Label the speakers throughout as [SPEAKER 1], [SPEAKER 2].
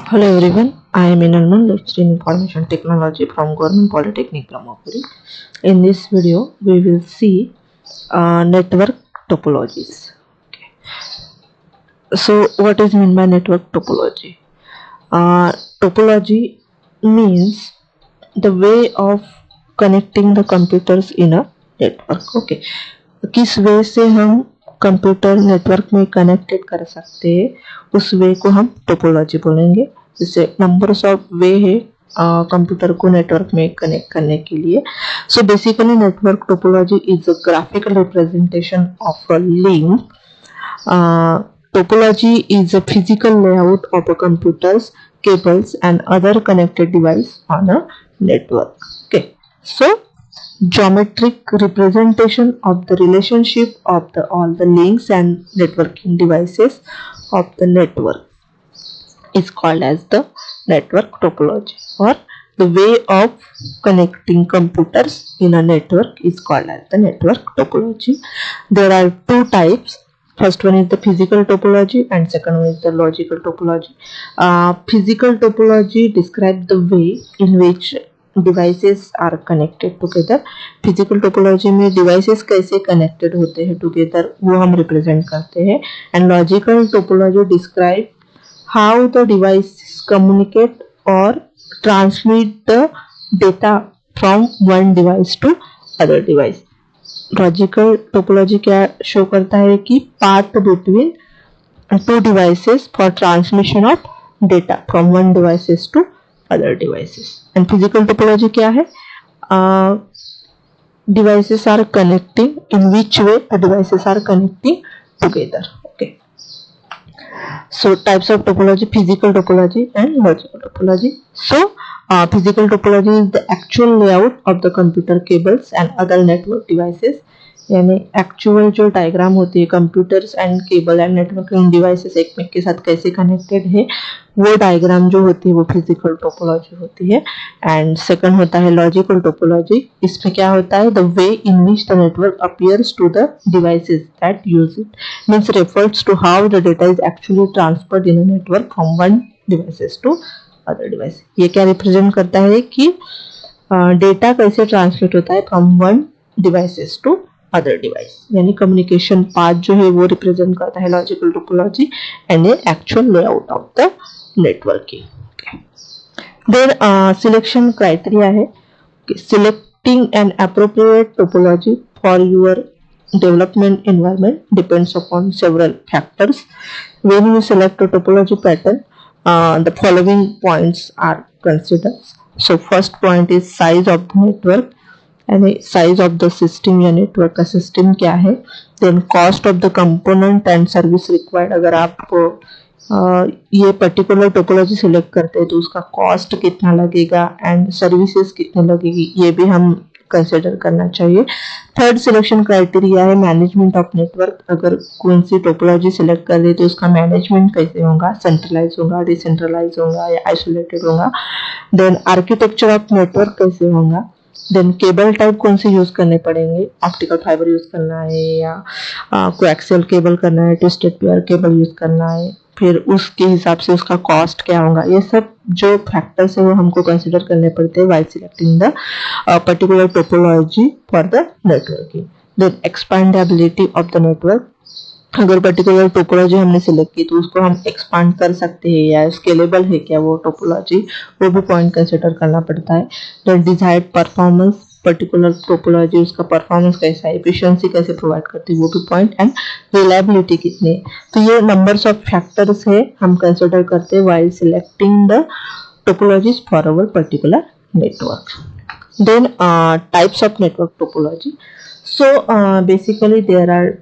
[SPEAKER 1] Hello everyone, I am Inalman, lecturer in Information Technology from Government Polytechnic Brahmapuri. In this video, we will see network topologies. Okay. So, what is meant by network topology? Topology means the way of connecting the computers in a network. Okay. किस वे से हम computer network में connected कर सकते हैं, उस वे को हम टोपोलॉजी बोलेंगे. जैसे नंबर्स ऑफ वे है कंप्यूटर को नेटवर्क में कनेक्ट करने के लिए. So basically network topology is a graphical representation of a link. Topology is a physical layout of a computers, cables and other connected device on a network. Okay, so geometric representation of the relationship of all the links and networking devices of the network is called as the network topology, or the way of connecting computers in a network is called as the network topology. There are two types. First one is the physical topology and second one is the logical topology. Physical topology describes the way in which devices are connected together. Physical topology में devices कैसे connected होते हैं together वो हम represent करते हैं. And logical topology describe how the devices communicate or transmit the data from one device to other device. Logical topology क्या show करता है कि path between two devices for transmission of data from one devices to other devices. And physical topology क्या है? Devices are connecting, in which way devices are connecting together. Okay, so types of topology: physical topology and logical topology. So physical topology is the actual layout of the computer cables and other network devices. यानी actual जो diagram होती है computers and cable and networking devices एक में के साथ कैसे connected है, वो डायग्राम जो होती है वो फिजिकल टोपोलॉजी होती है. एंड सेकंड होता है लॉजिकल टोपोलॉजी. इसमें क्या होता है? The way in which the network appears to the devices that use it, means refers to how the data is actually transferred in a network from one devices to other device. ये क्या represent करता है कि data कैसे transmit होता है from one devices to other device, यानी communication path जो है वो रिप्रेजेंट करता है logical topology and actual layout of the networking. Then selection criteria है. Selecting an appropriate topology for your development environment depends upon several factors. When you select a topology pattern, the following points are considered. So first point is size of the network, यानी size of the system या network का system क्या है. Then cost of the component and service required. अगर आप ये particular topology select करते हैं तो उसका कॉस्ट कितना लगेगा एंड सर्विसेज कितनी लगेगी, ये भी हम कंसिडर करना चाहिए. थर्ड सिलेक्शन क्राइटेरिया है मैनेजमेंट ऑफ नेटवर्क. अगर कौन सी टोपोलॉजी सिलेक्ट कर रहे तो उसका मैनेजमेंट कैसे होगा, सेंट्रलाइज होगा, डिसेंट्रलाइज होगा या आइसोलेटेड होगा. देन आर्किटेक्चर ऑफ नेटवर्क कैसे होगा. देन केबल टाइप कौन से यूज करने पड़ेंगे, ऑप्टिकल फाइबर यूज करना है या कोएक्सियल केबल करना है, ट्विस्टेड पेयर केबल यूज करना है, फिर उसके हिसाब से उसका कॉस्ट क्या होगा. ये सब जो फैक्टर्स है वो हमको कंसिडर करने पड़ते हैं while selecting the particular topology for the networking. Then expandability of the network. अगर पर्टिकुलर टोपोलॉजी हमने सिलेक्ट की तो उसको हम एक्सपांड कर सकते हैं या स्केलेबल है क्या वो टोपोलॉजी, वो भी पॉइंट कंसिडर करना पड़ता है. Then desired performance, particular topology उसका परफॉर्मेंस कैसा है, एफिशिएंसी कैसे प्रोवाइड करती है, वो भी पॉइंट. एंड रिलायबिलिटी कितनी है. तो ये नंबर्स ऑफ फैक्टर्स है हम कंसिडर करते हैं while selecting the topologies for our particular network. Then types of network topology. So basically there are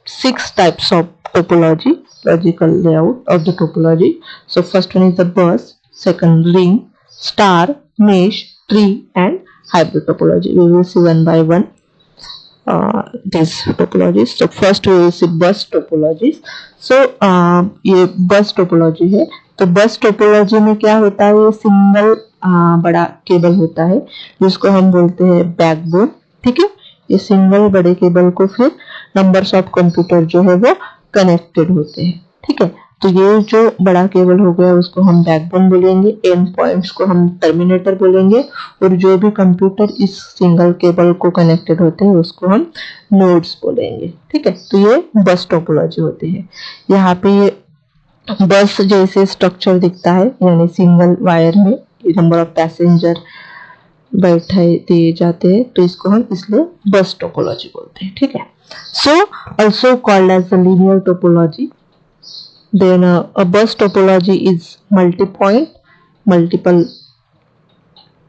[SPEAKER 1] 6 types of topology, logical layout of the topology. So first one is the bus, second ring, star, mesh, tree and hybrid topology. We will see one by one these topologies. So first we will see bus topologies. So ये bus topology है. तो bus topology में क्या होता है, ये single बड़ा cable होता है जिसको हम बोलते हैं बैकबोन. ठीक है, ये सिंगल बड़े केबल को फिर नंबर्स ऑफ कंप्यूटर जो है वो कनेक्टेड होते हैं. ठीक है, तो ये जो बड़ा केबल हो गया उसको हम बैकबोन बोलेंगे, एंड पॉइंट्स को हम टर्मिनेटर बोलेंगे, और जो भी कंप्यूटर इस सिंगल केबल को कनेक्टेड होते हैं उसको हम नोड्स बोलेंगे। ठीक है, तो ये बस टोपोलॉजी होती है। यहाँ पे ये बस जैसे स्ट्रक्चर दिखता है, यानी सिंगल वायर में नंबर ऑफ पैसेंजर बैठे दिए जाते हैं, तो इसको हम इसलिए बस टोपोलॉजी बोलते हैं। ठीक है, so also called as the linear topology. Then a bus topology is multi point, multiple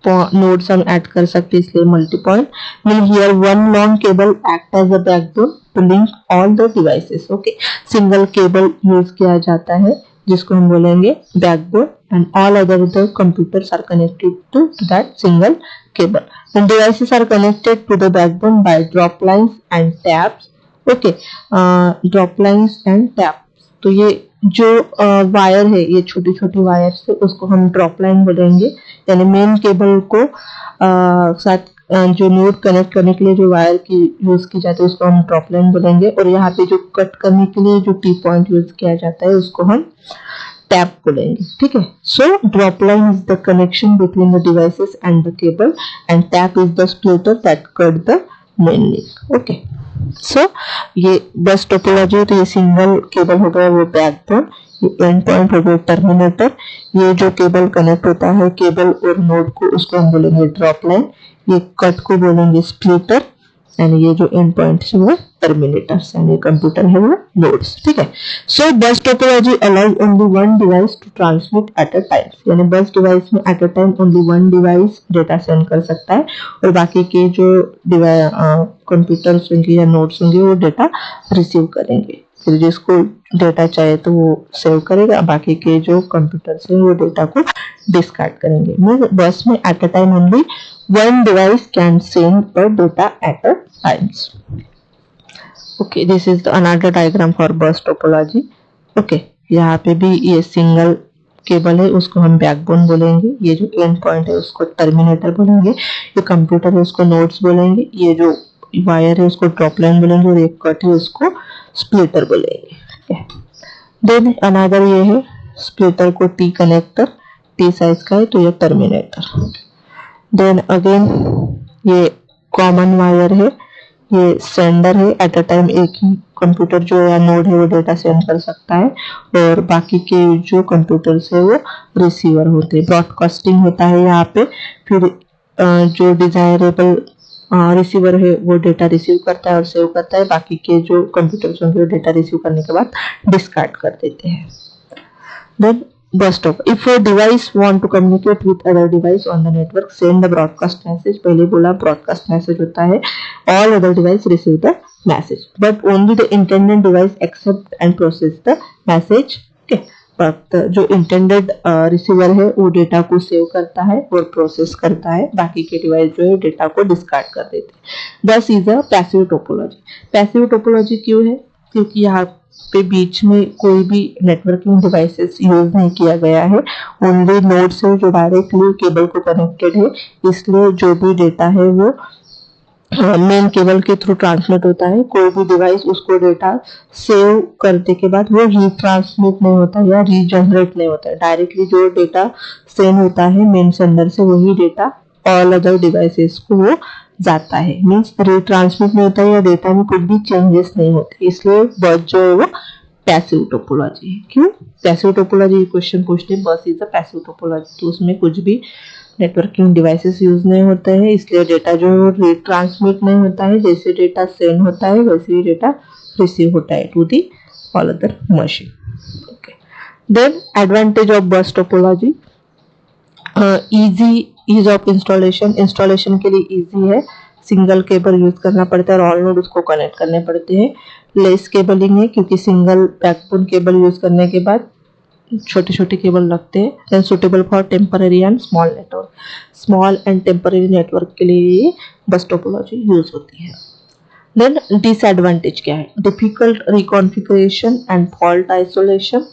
[SPEAKER 1] nodes हम ऐड कर सकते हैं इसलिए multi point. Mean here one long cable act as a backbone to link all the devices. Okay, single cable use किया जाता है जिसको हम बोलेंगे backbone, and all other the computers are connected to that single cable. The devices are connected to the backbone by drop lines and taps. Okay, drop lines and taps. तो ये जो wire है, ये छोटी छोटी वायर से उसको हम ड्रॉप लाइन बोलेंगे, यानी मेन केबल को साथ जो नोड कनेक्ट करने के लिए जो वायर की यूज की जाती है उसको हम ड्रॉप लाइन बोलेंगे, और यहाँ पे जो कट करने के लिए जो टी पॉइंट यूज किया जाता है उसको हम टैप बोलेंगे। ठीक है, so drop line is the connection between the devices and the cable, and tap is the splitter that cut the main link. Okay, so ये बस टोपोलॉजी है। तो ये सिंगल केबल हो गया वो बैकबोन, ये एंड पॉइंट हो गया टर्मिनेटर, ये जो केबल कनेक्ट होता है केबल और नोड को उसको हम बोलेंगे ड्रॉप लाइन, ये कट को बोलेंगे स्प्लिटर, एंड ये जो एंड पॉइंट है वो टर्मिनेटर्स, एंड ये कंप्यूटर है वो नोड्स। ठीक है, so bus topology allows only one device to transmit at a time, यानी बस डिवाइस में at a time only one device data send कर सकता है, और बाकी के जो कंप्यूटर्स होंगे या नोड्स होंगे वो डेटा रिसीव करेंगे। फिर जिसको डेटा चाहिए तो वो सेव करेगा, बाकी के जो कंप्यूटर्स हैं वो डेटा को डिस्कार्ड करेंगे। बस में at a time only one device can send a data at a times. Okay, this is another diagram for bus topology. Okay, यहाँ पे भी ये सिंगल केबल है उसको हम बैकबोन बोलेंगे, ये जो एंड पॉइंट है उसको टर्मिनेटर बोलेंगे, ये कंप्यूटर है उसको नोड्स बोलेंगे, ये जो वायर है उसको ड्रॉप लाइन बोलेंगे, और एक कट है उसको स्प्लिटर बोलेंगे। देन अनदर ये है स्प्लिटर को टी कनेक्टर, टी साइज का है तो ये टर्मिनेटर। देन अगेन ये कॉमन वायर है, ये सेंडर है, एट अ टाइम एक ही कंप्यूटर जो या नोड है वो डेटा सेंड कर सकता है, और बाकी के जो कंप्यूटर्स है वो रिसीवर होते हैं। ब्रॉडकास्टिंग होता है यहाँ पे, फिर जो डिजायरेबल रिसीवर है वो डेटा रिसीव करता है और सेव करता है, बाकी के जो कंप्यूटर्स होंगे वो डेटा रिसीव करने के बाद डिस्कार्ड कर देते हैं। Then bus stop. If a device want to communicate with other device on the network, send the broadcast message. पहले बोला broadcast message होता है, all other device receive the message, but only the intended device accept and process the message. Okay, but जो intended receiver है वो data को save करता है और प्रोसेस करता है, बाकी के डिवाइस जो है डेटा को डिस्कार्ड कर देते हैं। Thus is a passive topology. Passive topology क्यों है? क्योंकि यहाँ पे बीच में कोई भी नेटवर्किंग डिवाइसेस यूज नहीं किया गया है, ओनली नोड्स है जो डायरेक्टली केबल को कनेक्टेड है, इसलिए जो भी डेटा है वो मेन केबल के थ्रू ट्रांसमिट होता है। कोई भी डिवाइस उसको डेटा सेव करने के बाद वो रीट्रांसमिट नहीं होता या रीजनरेट नहीं होता है, डायरेक्टली जो डेटा सेंड होता है मेन सेंडर से वही डेटा ऑल अदर डिवाइसेस को वो जाता है, मीन्स रिट्रांसमिट नहीं होता है या डेटा में कुछ भी चेंजेस नहीं होते, इसलिए बस जो है वो पैसिव टोपोलॉजी है। क्यों पैसिव टोपोलॉजी क्वेश्चन पूछते हैं, बस इज अ पैसिव टोपोलॉजी, तो उसमें कुछ भी नेटवर्किंग डिवाइसेस यूज नहीं होते हैं, इसलिए डेटा जो है रिट्रांसमिट नहीं होता है, जैसे डेटा सेंड होता है वैसे ही डेटा रिसीव होता है to the all other machine. Okay, then advantage of bus topology, easy ease of installation, installation के लिए इजी है, सिंगल केबल यूज करना पड़ता है और ऑल नोड उसको कनेक्ट करने पड़ते हैं। लेस केबलिंग है क्योंकि सिंगल बैकबोन केबल यूज करने के बाद छोटे छोटे केबल लगते हैं। Then suitable for temporary and small network, small and temporary network के लिए बस टोपोलॉजी यूज होती है। देन डिसएडवांटेज क्या है, difficult reconfiguration and fault isolation,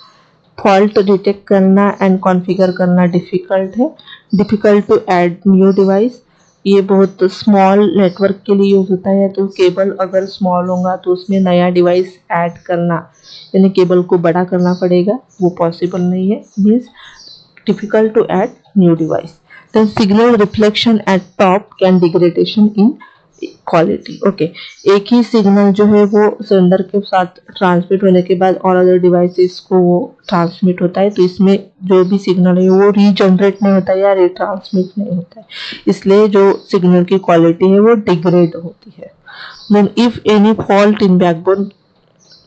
[SPEAKER 1] fault detect करना एंड कॉन्फ़िगर करना डिफिकल्ट है, difficult to add new device, ये बहुत स्मॉल नेटवर्क के लिए यूज होता है। तो केबल अगर स्मॉल होगा तो उसमें नया डिवाइस ऐड करना यानी केबल को बड़ा करना पड़ेगा, वो पॉसिबल नहीं है, means difficult to add new device. Then signal reflection at top can degradation in quality. Okay, एक ही सिग्नल जो है वो सेंडर के साथ ट्रांसमिट होने के बाद और अदर डिवाइसेस को वो ट्रांसमिट होता है, तो इसमें जो भी सिग्नल है वो रीजनरेट नहीं होता है या रिट्रांसमिट नहीं होता है, इसलिए जो सिग्नल की क्वालिटी है वो डिग्रेड होती है। Then if any fault in backbone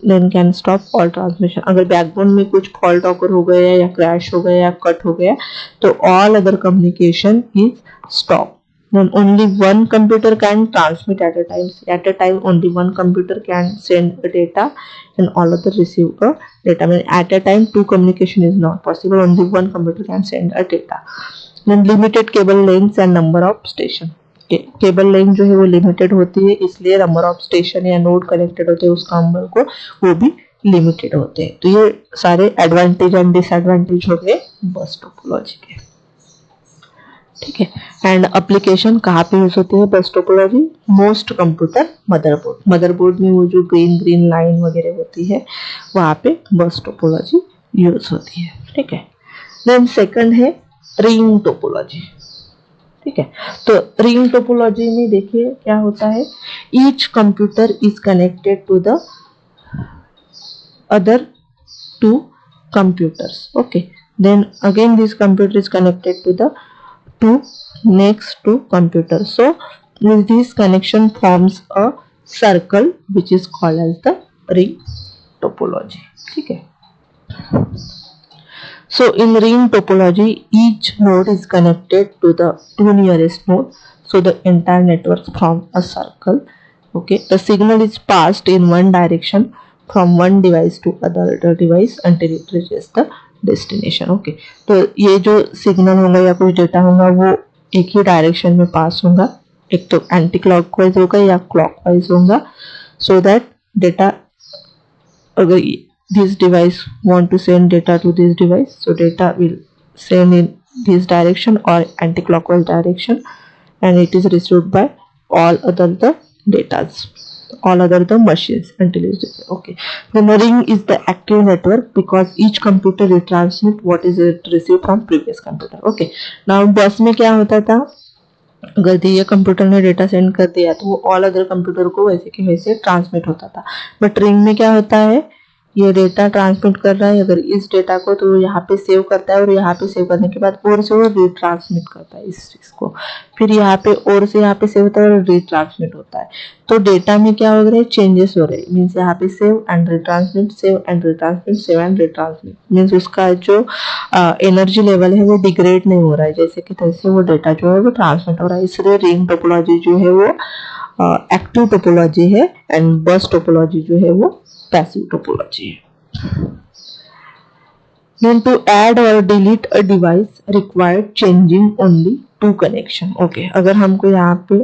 [SPEAKER 1] then can stop all transmission. अगर बैकबोन में कुछ फॉल्ट ऑकर हो गया या क्रैश हो गया या कट हो गया तो all other communication is stop. Then only one computer can transmit at a time. At a time, only one computer can send a data, and all other receive a data. I mean, at a time, two communication is not possible. Only one computer can send a data. Then limited cable lengths and number of station. Cable length जो है वो limited होती है, इसलिए number of station या node connected होते हैं उस काउंटर को वो भी लिमिटेड होते हैं। तो ये सारे एडवांटेज एंड डिसएडवांटेज हो गए बस टोपोलॉजी के, ठीक है। एंड एप्लीकेशन कहाँ पे यूज होते हैं बस टोपोलॉजी? मोस्ट कंप्यूटर मदरबोर्ड में वो जो ग्रीन लाइन वगैरह होती है वहाँ पे बस टोपोलॉजी यूज होती है, ठीक है। देन सेकंड है रिंग टोपोलॉजी, ठीक है। तो रिंग टोपोलॉजी में देखिए क्या होता है, each computer is connected to the other two computers. Okay, then again this computer is connected to the two next two computers. So this connection forms a circle which is called as the ring topology, ठीक है। So in ring topology, each node is connected to the two nearest node. So the entire network forms a circle. Okay, the signal is passed in one direction from one device to other device until it reaches the destination. Okay, तो ये जो signal होगा या कुछ data होगा वो एक ही direction में पास होगा, एक तो एंटी क्लॉकवाइज होगा या क्लॉकवाइज होगा, so that data अगर this device want to send data to this device, so data will send in this direction or anti-clockwise direction, and it is received by all other the datas, all other the machines until it is okay. Then the ring is the active network because each computer retransmit what is it received from previous computer. Okay, now बस में क्या होता था, अगर दिए computer ने data send कर दिया तो वो ऑल अदर कंप्यूटर को वैसे के वैसे ट्रांसमिट होता था, बट रिंग में क्या होता है, ये डेटा ट्रांसमिट कर रहा है, अगर इस डेटा को तो यहाँ पे सेव करता है और यहाँ पे सेव करने के बाद और से वो रिट्रांसमिट करता है इस चीज को, फिर यहाँ पे और से यहाँ पे सेव होता है और रिट्रांसमिट होता है। तो डेटा में क्या हो रहा है, चेंजेस हो रहे हैं, मीन्स यहाँ पे save and retransmit, save and retransmit, save and retransmit, means उसका जो एनर्जी लेवल है वो डिग्रेड नहीं हो रहा है, जैसे कि तैसे वो डेटा जो है वो ट्रांसमिट हो रहा है। इसलिए रिंग टोपोलॉजी जो है वो एक्टिव टोपोलॉजी है एंड बस टोपोलॉजी जो है वो पैसिव टोपोलॉजी है। Then to add or delete a device required changing only two connection. Okay, अगर हमको यहाँ पे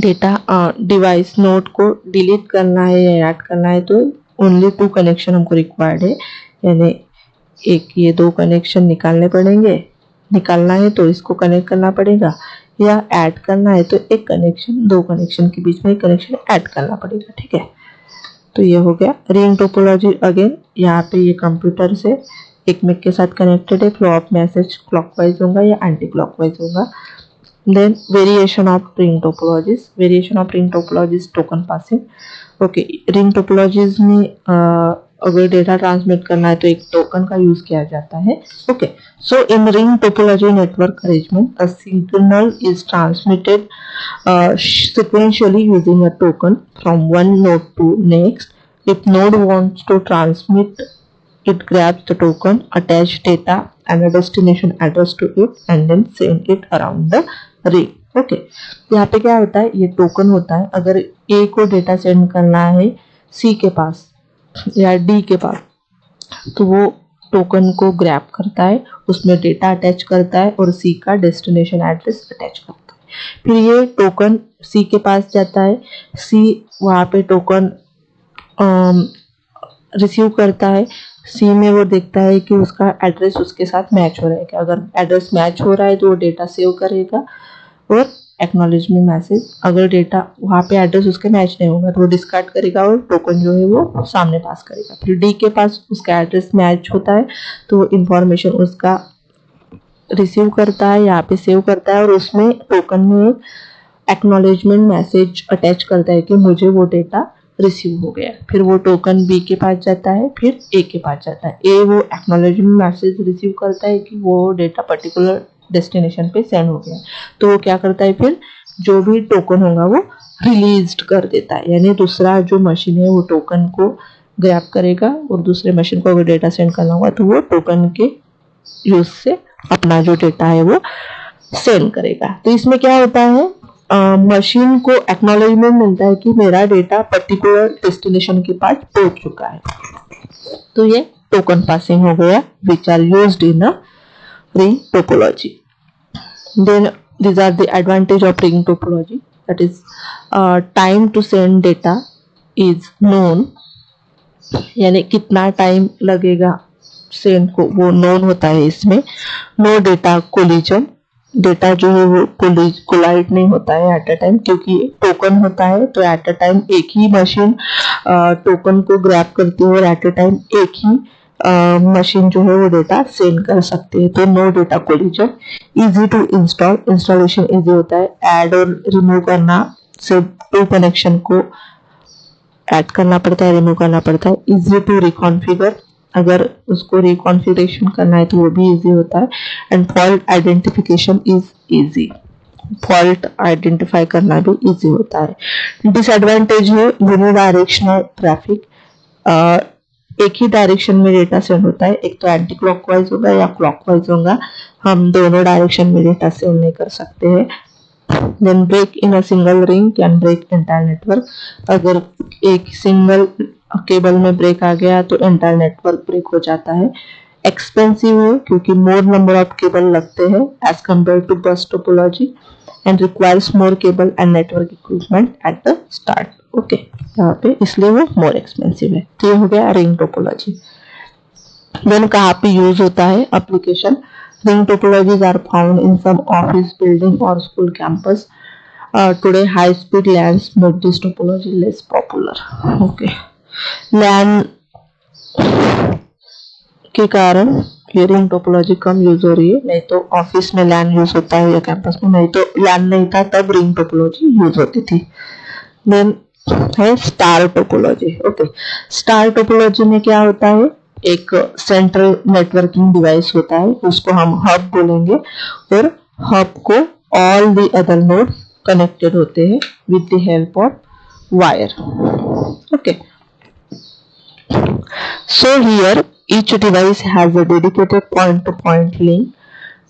[SPEAKER 1] डेटा डिवाइस नोड को डिलीट करना है या ऐड करना है तो ओनली टू कनेक्शन हमको रिक्वायर्ड है, यानी एक ये दो कनेक्शन निकालने पड़ेंगे, निकालना है तो इसको कनेक्ट करना पड़ेगा, या ऐड करना है तो एक कनेक्शन दो कनेक्शन के बीच में एक कनेक्शन ऐड करना पड़ेगा, ठीक है। तो ये हो गया रिंग टोपोलॉजी। अगेन यहाँ पे ये कंप्यूटर से एक में के साथ कनेक्टेड है, फ्लो ऑफ मैसेज क्लॉकवाइज होगा या एंटी क्लॉकवाइज होगा। Then variation of ring topologies, variation of ring topologies token passing. Okay, ring topologies में अगर डेटा ट्रांसमिट करना है तो एक टोकन का यूज किया जाता है। Okay, so in ring topology network arrangement a signal is transmitted sequentially using a token from one node to next. If node wants to transmit, it grabs the token, attach data and a destination address to it and then send it around the ring. Okay, यहाँ पे क्या होता है, ये token होता है, अगर A को डेटा सेंड करना है C के पास या D के पास तो वो टोकन को ग्रैब करता है, उसमें डेटा अटैच करता है और C का डेस्टिनेशन एड्रेस अटैच करता है। फिर ये टोकन सी के पास जाता है, सी वहाँ पे टोकन रिसीव करता है, सी में वो देखता है कि उसका एड्रेस उसके साथ मैच हो रहा है क्या, अगर एड्रेस मैच हो रहा है तो वो डेटा सेव करेगा और एक्नॉलेजमेंट मैसेज, अगर डेटा वहाँ पे एड्रेस उसके मैच नहीं होगा तो वो डिस्कार्ड करेगा और टोकन जो है वो सामने पास करेगा। फिर डी के पास उसका एड्रेस मैच होता है तो वो इंफॉर्मेशन उसका रिसीव करता है, यहाँ पे सेव करता है और उसमें टोकन में एक्नॉलेजमेंट मैसेज अटैच करता है कि मुझे वो डेटा रिसीव हो गया। फिर वो टोकन बी के पास जाता है, फिर ए के पास जाता है। ए वो एक्नॉलेजमेंट मैसेज रिसीव करता है कि वो डेटा पर्टिकुलर डेस्टिनेशन पे सेंड हो गया, तो वो क्या करता है, फिर जो भी टोकन होगा वो रिलीज कर देता है, यानी दूसरा जो मशीन है वो टोकन को ग्रैब करेगा और दूसरे मशीन को अगर डेटा सेंड करना होगा तो वो टोकन के यूज से अपना जो डेटा है वो सेंड करेगा। तो इसमें क्या होता है, मशीन को एक्नॉलेजमेंट मिलता है कि मेरा डेटा पर्टिकुलर डेस्टिनेशन के पास पहुंच चुका है। तो ये टोकन पासिंग हो गया, which are used in a ring topology. Then these are the advantage of ring topology, that is time to send data is known, यानी कितना टाइम लगेगा सेंड को वो नोन होता है इसमें। नो डेटा कोलिजन, डेटा जो है वो कोलाइड नहीं होता है एट अ टाइम, क्योंकि टोकन होता है तो एट अ टाइम एक ही मशीन टोकन को ग्रैब करती है और एट अ टाइम एक ही मशीन जो है वो डेटा सेंड कर सकते हैं। तो no data collision. Easy to install, installation easy होता है, ऐड और रिमूव करना, सिर्फ टू कनेक्शन को ऐड करना पड़ता है, रिमूव करना पड़ता है। इजी टू रिकॉन्फिगर, अगर उसको रिकॉन्फिगरेशन करना है तो वो भी इजी होता है। And fault identification is easy, fault identify करना भी इजी होता है। डिसएडवांटेज है यूनिडायरेक्शनल ट्रैफिक, एक ही डायरेक्शन में डेटा सेंड होता है, एक तो एंटी क्लॉकवाइज होगा या क्लॉकवाइज होगा, हम दोनों डायरेक्शन में डेटा सेंड नहीं कर सकते हैं। Then break in a single ring can break entire network, अगर एक सिंगल केबल में ब्रेक आ गया तो एंटायर नेटवर्क ब्रेक हो जाता है। एक्सपेंसिव है क्योंकि मोर नंबर ऑफ केबल लगते हैं as compare to bus topology, and requires more cable and network equipment at the start. Okay, यहाँ पे इसलिए वो मोर एक्सपेंसिव है। तो ये हो गया रिंग टोपोलॉजी। देन कहाँ पे यूज होता है application, ring topologies are found in some office building और school campus. Today high speed LANs make this topology less popular. Okay, LAN के कारण ये रिंग टोपोलॉजी कम यूज हो रही है, नहीं तो ऑफिस में लैन यूज होता है या कैंपस में, नहीं तो लैन नहीं था तब रिंग टोपोलॉजी यूज होती थी। देन है star topology. Okay, star topology में क्या होता है, एक सेंट्रल नेटवर्किंग डिवाइस होता है, उसको हम हब बोलेंगे, और हब को all the other node connected होते हैं with the help of wire. Okay, so here each device has a dedicated point-to-point link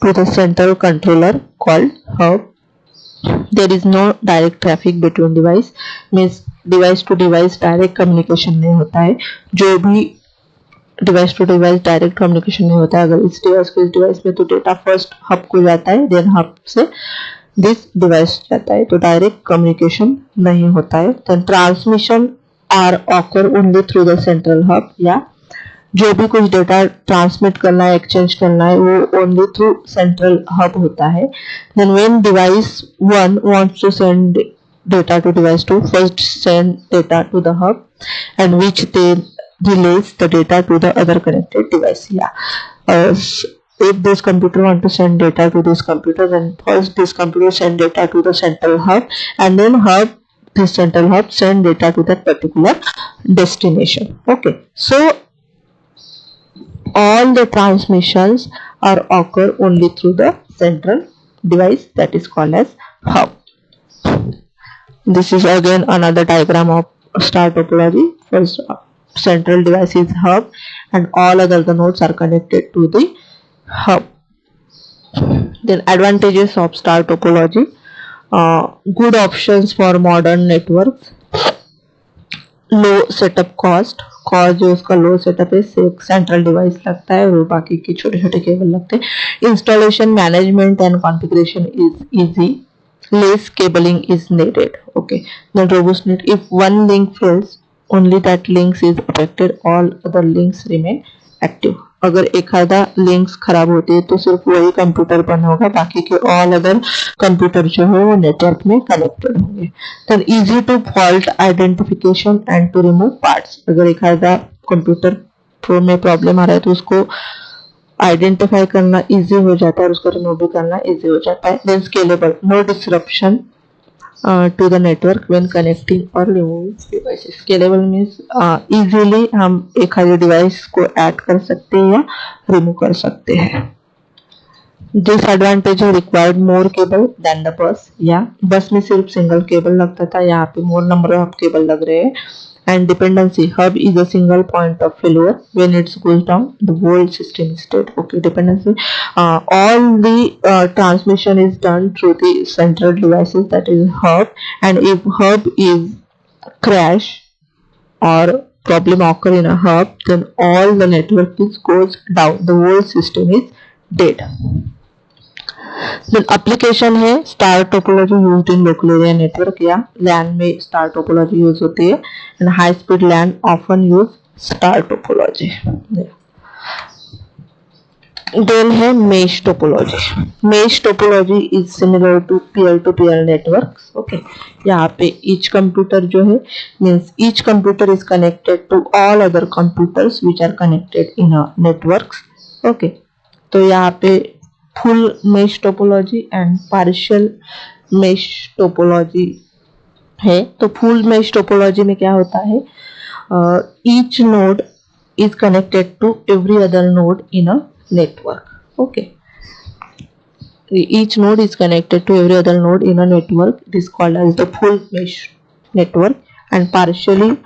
[SPEAKER 1] to the central controller called hub. There is no direct traffic between device, means device to device direct communication नहीं होता है। जो भी device to device direct communication नहीं होता है, अगर इस डिवाइस को इस डिवाइस में तो डेटा फर्स्ट हब को जाता है, देन हब से दिस डिवाइस जाता है, तो डायरेक्ट कम्युनिकेशन नहीं होता है। Then transmission are occur only through the central hub, या जो भी कुछ डेटा ट्रांसमिट करना है, एक्सचेंज करना है, वो ओनली थ्रू सेंट्रल हब होता है। Then when device 1 wants to send data to device 2, first send data to the hub and which then relays the data to the other connected device. If this computer want to send data to this computer, then first this computer send data to the central hub, and then this central hub send data to that particular destination. Okay, so all the transmissions are occur only through the central device, that is called as hub. This is again another diagram of star topology. First central device is hub and all other the nodes are connected to the hub. Then advantages of star topology, good options for modern networks, low setup cost, जो उसका लो setup है, सिर्फ central device लगता है और बाकी के छोटे छोटे केबल लगते हैं। Installation, management and configuration is easy, less cabling is needed. Okay, then robustness, if one link fails, only that link is affected, all other links remain active. अगर एखादा लिंक्स खराब होती है तो सिर्फ वही कंप्यूटर बंद होगा, बाकी के ऑल अदर कंप्यूटर जो है वो नेटवर्क में कनेक्टेड होंगे। Then easy to fault identification and to remove parts. अगर एखादा कंप्यूटर में प्रॉब्लम आ रहा है तो उसको आइडेंटिफाई करना इजी हो जाता है और उसको रिमूव भी करना इजी हो जाता है। Then scalable, no disruption to the network when connecting or removing devices. Scalable means easily हम एक हर डिवाइस को ऐड कर सकते हैं या रिमूव कर सकते हैं। डिसएडवांटेज है required more cable then the bus, या बस में सिर्फ सिंगल केबल लगता था, यहाँ पे मोर नंबर ऑफ केबल लग रहे हैं। And dependency, hub is a single point of failure. When it goes down, the whole system is dead. Okay, dependency, all the transmission is done through the central devices, that is hub, and if hub is crash or problem occur in a hub, then all the network is goes down, the whole system is dead. Then application है star topology used in local area network, या LAN में star topology use होती है। And high speed LAN often use star topology. Then है mesh topology. Mesh topology is similar to peer networks. Okay, यहाँ पे each computer जो है means each computer is connected to all other computers which are connected in a networks. Okay, तो यहाँ पे full mesh topology and partial mesh topology है। तो full mesh topology में क्या होता है, each node is connected to every other node in a network. Okay, each node is connected to every other node in a network. It is called as the full mesh network. And partially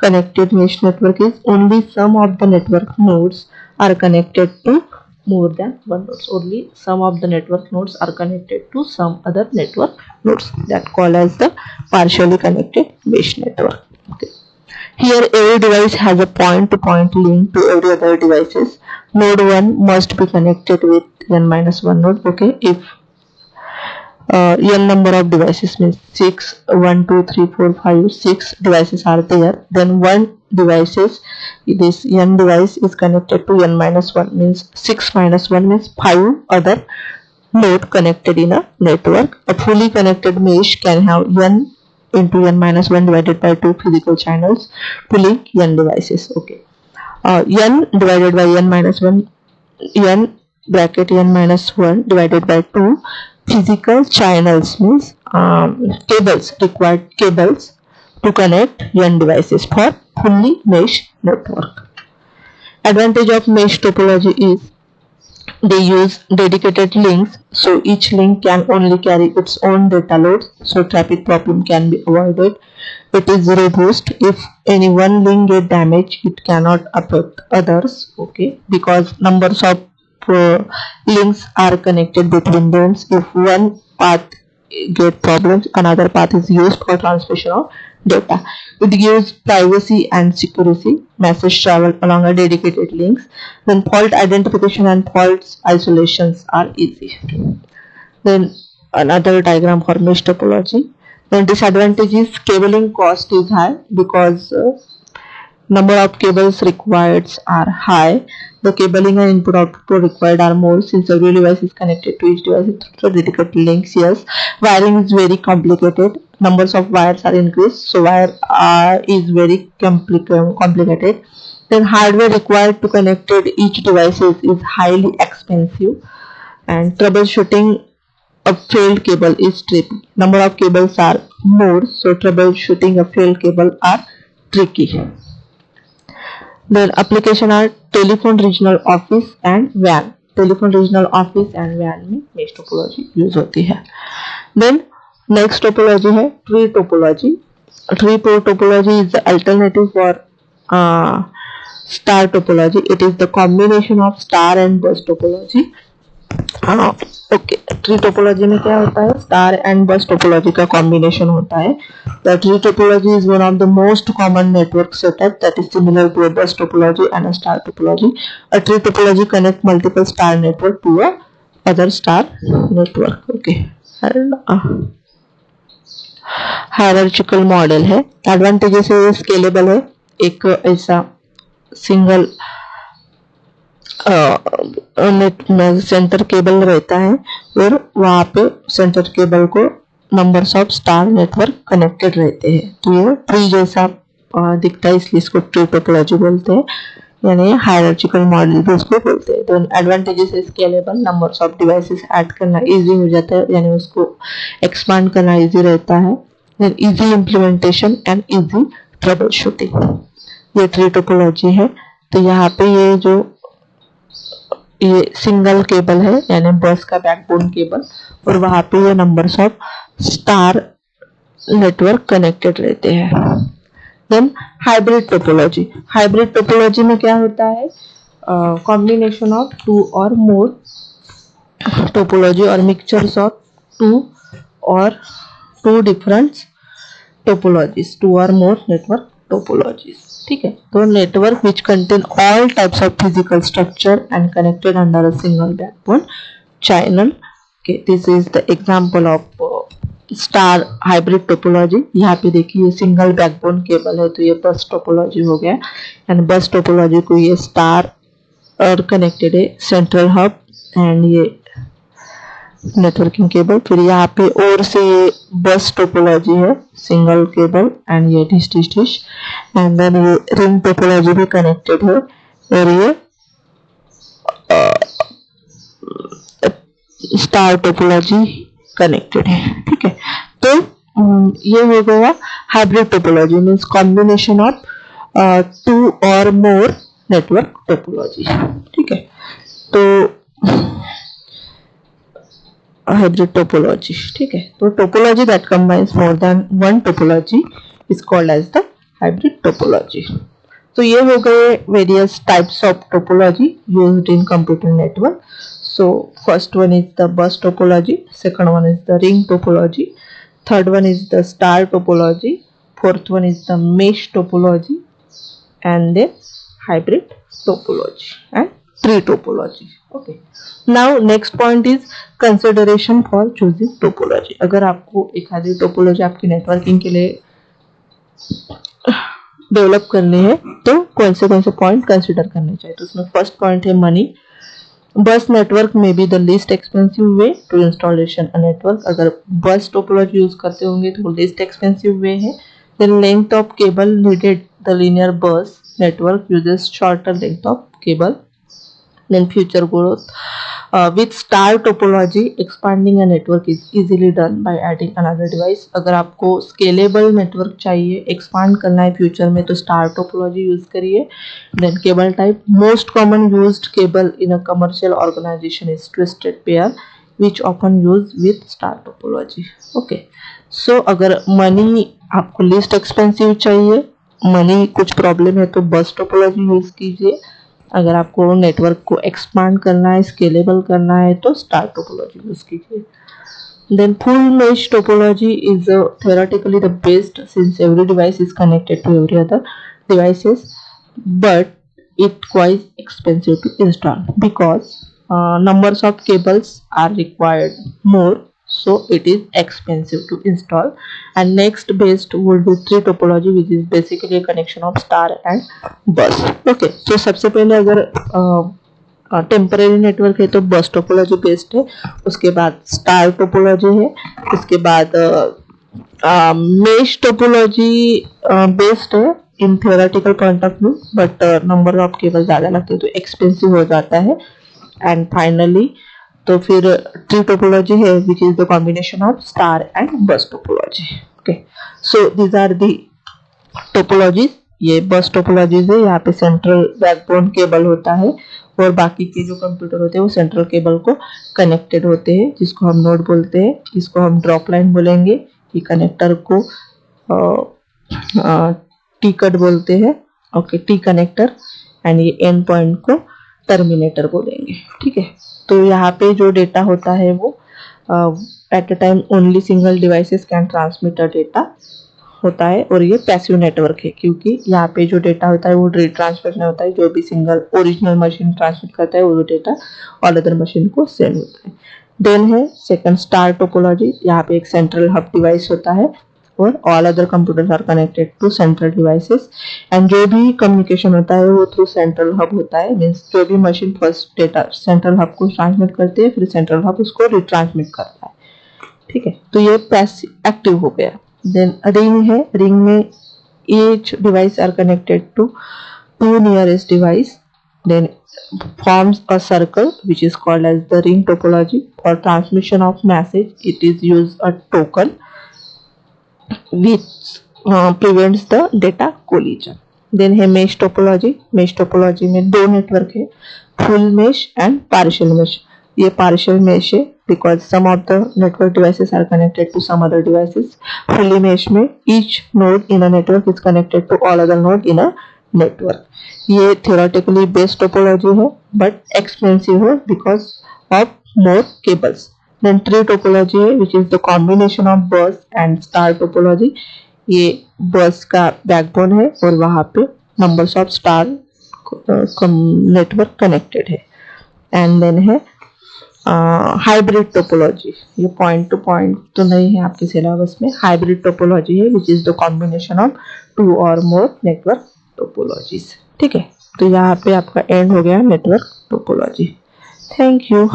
[SPEAKER 1] connected mesh network is only some of the network nodes are connected to more than one nodes. Only some of the network nodes are connected to some other network nodes, that called as the partially connected mesh network. Okay. Here every device has a point-to-point link to every other devices. Node 1 must be connected with n-1 node. Okay, if n number of devices means 6, 1, 2, 3, 4, 5, 6 devices are there, then this n device is connected to n-1, means 6 minus 1 means 5 other node connected in a network. A fully connected mesh can have n into n-1 divided by 2 physical channels to link n devices. Okay, n divided by n-1, n bracket n-1 divided by 2 physical channels means cables, required cables to connect n devices for fully mesh network. Advantage of mesh topology is they use dedicated links, so each link can only carry its own data load, so traffic problem can be avoided. It is robust. If any one link get damaged, it cannot affect others. Okay, because numbers of links are connected between them. If one path get problems, another path is used for transmission of data. It gives privacy and security. Message travel along a dedicated links. Then fault identification and fault isolations are easy. Then another diagram for mesh topology. Then disadvantage is cabling cost is high because number of cables required are high. The cabling and input output required are more since every device is connected to each device through dedicated links. Yes, wiring is very complicated. Numbers of wires are increased, so wire is very complicated. Then hardware required to connect each device is highly expensive, and troubleshooting a failed cable is tricky. Number of cables are more, so troubleshooting a failed cable are tricky. Then application are telephone regional office and WAN. Telephone regional office and WAN में mesh topology use होती है. Then next topology है tree topology. Tree topology is the alternative for star topology. It is the combination of star and bus topology. Okay, tree topology में क्या होता है, star and bus topology का combination होता है. The tree topology is one of the most common network setup that is similar to a bus topology and a star topology. A tree topology connect multiple star network to a other star network. Okay, hierarchical model है. Advantages है, scalable है, एक ऐसा single net में centre cable रहता है और वहाँ पे सेंटर केबल को numbers of star network connected रहते हैं। तो ये ट्री जैसा दिखता है, इसलिए इसको ट्री टोपोलॉजी बोलते हैं, यानी हायरार्चिकल मॉडल भी उसको बोलते हैं। तो एडवांटेजेस है scalable, numbers of devices add करना इजी हो जाता है, यानी उसको एक्सपांड करना इजी रहता है। Then easy implementation and easy troubleshooting, ये ट्री टोपोलॉजी है। तो यहाँ पे ये सिंगल केबल है, यानी बस का बैकबोन केबल, और वहां पे ये numbers of star network connected रहते हैं। Then hybrid topology, hybrid topology में क्या होता है, combination of two or more topology और mixtures of two different topologies, two or more network topologies. ठीक है, तो network which contain all types of physical structure and connected under a single backbone channel. This is the example of star hybrid topology. यहाँ पे देखिए single backbone cable है, तो ये bus topology हो गया, एंड बस टोपोलॉजी को ये स्टार और कनेक्टेड है सेंट्रल हब एंड ये नेटवर्किंग केबल। फिर यहाँ पे और से ये बस टोपोलॉजी है, सिंगल केबल एंड ये डिश एंड देन ये रिंग टोपोलॉजी भी कनेक्टेड है, और ये स्टार टोपोलॉजी कनेक्टेड है। ठीक है, तो ये हो गया hybrid topology, means combination of two or more network topology. ठीक है, तो हाइब्रिड टोपोलॉजी। ठीक है, तो topology that combines more than one topology is called as the hybrid topology. तो ये हो गए various types of topology used in computer network. So first one is the bus topology, second one is the ring topology, third one is the star topology, fourth one is the mesh topology, and then hybrid topology and tree topology. Okay, now next point is consideration for choosing topology. अगर आपको एक आधी topology आपकी networking के लिए develop करनी है तो कौन से पॉइंट कंसिडर करने चाहिए। तो उसमें फर्स्ट पॉइंट है मनी। बस नेटवर्क में be the least expensive way to installation a network. अगर बस टोपोलॉजी यूज करते होंगे तो लीस्ट एक्सपेंसिव वे है। Then length of cable needed, the linear bus network uses shorter length of cable. Then future growth, with star topology expanding a network is easily done by adding another device. अगर आपको scalable network चाहिए, expand करना है future में, तो star topology use करिए. Then cable type, most common used cable in a commercial organization is twisted pair, which often used with star topology. Okay, so अगर money आपको least expensive चाहिए, money कुछ problem है, तो बस टोपोलॉजी यूज कीजिए। अगर आपको नेटवर्क को एक्सपांड करना है, स्केलेबल करना है, तो स्टार टोपोलॉजी यूज कीजिए। Then full mesh topology is theoretically the best since every device is connected to every other devices, but it quite expensive to install because numbers of cables are required more, so it is expensive to install. And next best would be tree topology, which is basically a connection of star and bus. Okay, so सबसे पहले अगर temporary network है तो बस topology best है, उसके बाद star topology है, उसके बाद मेश टोपोलॉजी बेस्ट है in theoretical point of view, but number of cable ज़्यादा लगते हैं तो एक्सपेंसिव हो जाता है। एंड फाइनली तो फिर ट्री टोपोलॉजी है, which is the combination of star and bus topology. Okay, so these are the topologies. ये बस टोपोलॉजीज है, यहाँ पे सेंट्रल बैकबोन केबल होता है और बाकी के जो कंप्यूटर होते हैं वो सेंट्रल केबल को कनेक्टेड होते हैं, जिसको हम नोड बोलते हैं, इसको हम ड्रॉप लाइन बोलेंगे, ये कनेक्टर को टी कट बोलते हैं। ओके, टी कनेक्टर, एंड ये एंड पॉइंट को टर्मिनेटर बोलेंगे। ठीक है, तो यहाँ पे जो डेटा होता है वो eight a time only single devices can transmit a data होता है, और ये पैसिव नेटवर्क है क्योंकि यहाँ पे जो डेटा होता है वो ट्रांसमिट नहीं होता है, जो भी सिंगल ओरिजिनल मशीन ट्रांसमिट करता है वो डेटा ऑल अदर मशीन को सेंड होता है। देन है सेकंड स्टार टोपोलॉजी, यहाँ पे एक सेंट्रल हब डिवाइस होता है और all other computers are connected to central devices and जो भी कम्युनिकेशन होता है वो थ्रू सेंट्रल हब होता है, मीन्स जो भी machine first data central hub को ट्रांसमिट करती है, फिर सेंट्रल हब उसको रिट्रांसमिट करता है, ठीक है। तो ये पैसिव एक्टिव हो गया। देन रिंग है, रिंग में each device are connected to two nearest device, then forms a circle which is called as the ring topology. For transmission of message it is used a token which prevents the data collision. then है mesh topology. mesh topology में दो network है, full mesh and partial mesh. ये partial mesh है because some of the network devices are connected to some other devices. fully mesh में each node in a network is connected to all other node in a network. ये theoretically based topology है but expensive है because of more cables. then tree topology है which is the combination of bus and star topology. ये बस का backbone है और वहां पे numbers of star network connected है. एंड देन है हाइब्रिड टोपोलॉजी. ये पॉइंट टू पॉइंट तो नहीं है आपके सिलेबस में. हाइब्रिड टोपोलॉजी है which is the combination of 2 और मोर नेटवर्क टोपोलॉजीज. ठीक है, तो यहाँ पे आपका एंड हो गया नेटवर्क टोपोलॉजी. Thank you.